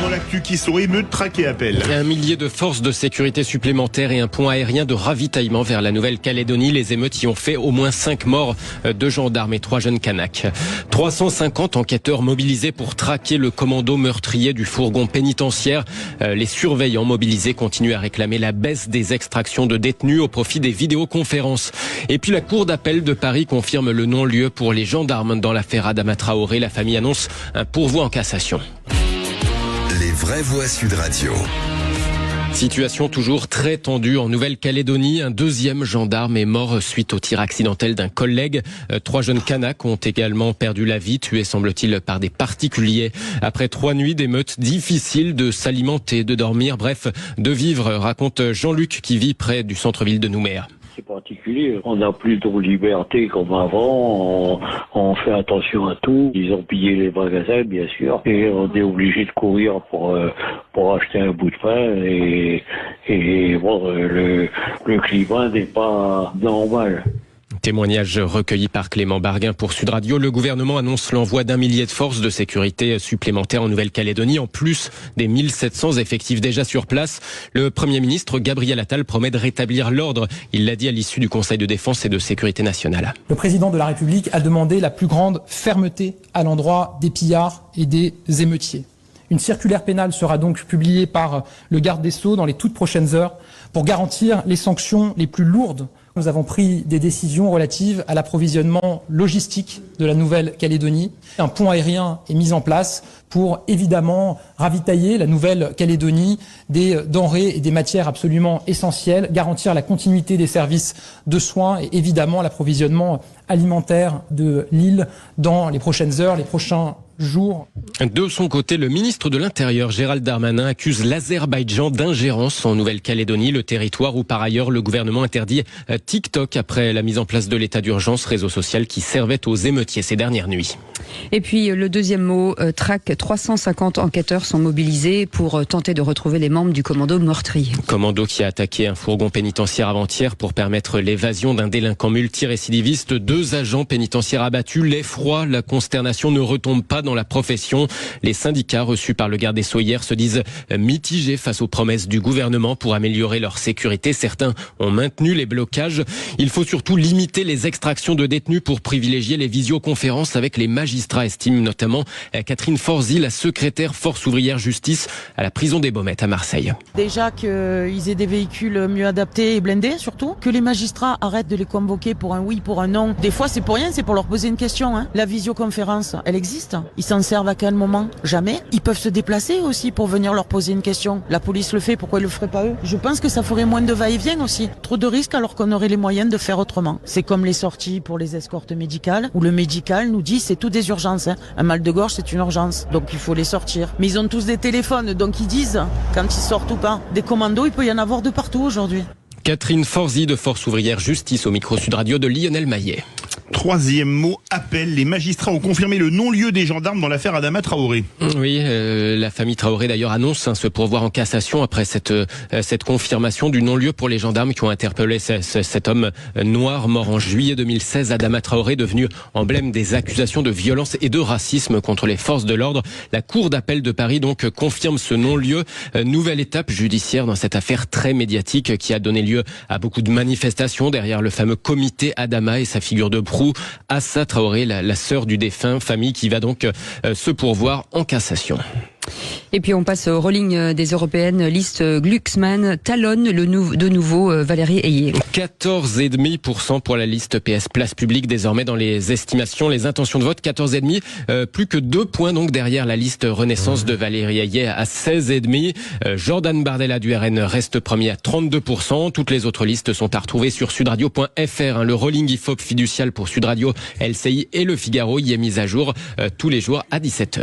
Dans l'actu qui sont émeutes, traqués, appel. Un millier de forces de sécurité supplémentaires et un pont aérien de ravitaillement vers la Nouvelle-Calédonie. Les émeutes y ont fait au moins 5 morts, 2 gendarmes et 3 jeunes Kanaks. 350 enquêteurs mobilisés pour traquer le commando meurtrier du fourgon pénitentiaire. Les surveillants mobilisés continuent à réclamer la baisse des extractions de détenus au profit des vidéoconférences. Et puis la cour d'appel de Paris confirme le non-lieu pour les gendarmes dans l'affaire Adama Traoré. La famille annonce un pourvoi en cassation. Les vraies voix Sud Radio. Situation toujours très tendue en Nouvelle-Calédonie. Un deuxième gendarme est mort suite au tir accidentel d'un collègue. 3 jeunes Kanaks ont également perdu la vie, tués semble-t-il par des particuliers. Après 3 nuits d'émeutes, difficile de s'alimenter, de dormir, bref, de vivre, raconte Jean-Luc qui vit près du centre-ville de Nouméa. C'est particulier. On n'a plus de liberté comme avant. On fait attention à tout. Ils ont pillé les magasins, bien sûr. Et on est obligé de courir pour acheter un bout de pain. Et bon, le climat n'est pas normal. Témoignage recueilli par Clément Barguin pour Sud Radio. Le gouvernement annonce l'envoi d'1 millier de forces de sécurité supplémentaires en Nouvelle-Calédonie, en plus des 1700 effectifs déjà sur place. Le Premier ministre Gabriel Attal promet de rétablir l'ordre. Il l'a dit à l'issue du Conseil de défense et de sécurité nationale. Le président de la République a demandé la plus grande fermeté à l'endroit des pillards et des émeutiers. Une circulaire pénale sera donc publiée par le garde des Sceaux dans les toutes prochaines heures pour garantir les sanctions les plus lourdes. Nous avons pris des décisions relatives à l'approvisionnement logistique de la Nouvelle-Calédonie. Un pont aérien est mis en place pour évidemment ravitailler la Nouvelle-Calédonie des denrées et des matières absolument essentielles, garantir la continuité des services de soins et évidemment l'approvisionnement alimentaire de l'île dans les prochaines heures, les prochains jours. De son côté, le ministre de l'Intérieur, Gérald Darmanin, accuse l'Azerbaïdjan d'ingérence en Nouvelle-Calédonie, le territoire où par ailleurs le gouvernement interdit TikTok après la mise en place de l'état d'urgence, réseau social qui servait aux émeutiers ces dernières nuits. Et puis le deuxième mot, traque, 350 enquêteurs sont mobilisés pour tenter de retrouver les membres du commando meurtrier. Commando qui a attaqué un fourgon pénitentiaire avant-hier pour permettre l'évasion d'un délinquant multirécidiviste. 2 agents pénitentiaires abattus. L'effroi, la consternation ne retombe pas dans la profession. Les syndicats reçus par le garde des Sceaux hier se disent mitigés face aux promesses du gouvernement pour améliorer leur sécurité. Certains ont maintenu les blocages. Il faut surtout limiter les extractions de détenus pour privilégier les visioconférences avec les magistrats, estime notamment Catherine Forzy, la secrétaire Force ouvrière justice à la prison des Baumettes à Marseille. Déjà qu'ils aient des véhicules mieux adaptés et blindés surtout, que les magistrats arrêtent de les convoquer pour un oui, pour un non. Des fois c'est pour rien, c'est pour leur poser une question. La visioconférence, elle existe. Ils s'en servent à quel moment? Jamais. Ils peuvent se déplacer aussi pour venir leur poser une question. La police le fait, pourquoi ils le feraient pas eux? Je pense que ça ferait moins de va-et-vient aussi. Trop de risques alors qu'on aurait les moyens de faire autrement. C'est comme les sorties pour les escortes médicales, où le médical nous dit c'est tout des urgences. Un mal de gorge c'est une urgence, donc il faut les sortir. Mais ils ont tous des téléphones, donc ils disent quand ils sortent ou pas. Des commandos, il peut y en avoir de partout aujourd'hui. Catherine Forzy de Force ouvrière justice au micro Sud Radio de Lionel Maillet. Troisième mot, appel. Les magistrats ont confirmé le non-lieu des gendarmes dans l'affaire Adama Traoré. Oui, la famille Traoré d'ailleurs annonce ce pourvoi en cassation après cette confirmation du non-lieu pour les gendarmes qui ont interpellé cet homme noir mort en juillet 2016. Adama Traoré devenu emblème des accusations de violence et de racisme contre les forces de l'ordre. La cour d'appel de Paris donc confirme ce non-lieu. Nouvelle étape judiciaire dans cette affaire très médiatique qui a donné lieu à beaucoup de manifestations derrière le fameux comité Adama et sa figure de proue. Assa Traoré, la sœur du défunt, famille qui va donc se pourvoir en cassation. Et puis on passe au rolling des européennes. Liste Glucksmann talonne de nouveau Valérie Ayé. 14,5% pour la liste PS Place Publique désormais dans les estimations, les intentions de vote. 14,5%, plus que 2 points donc derrière la liste Renaissance de Valérie Ayé à 16,5%. Jordan Bardella du RN reste premier à 32%. Toutes les autres listes sont à retrouver sur sudradio.fr. Le rolling IFOP fiducial pour Sud Radio, LCI et Le Figaro y est mis à jour tous les jours à 17h.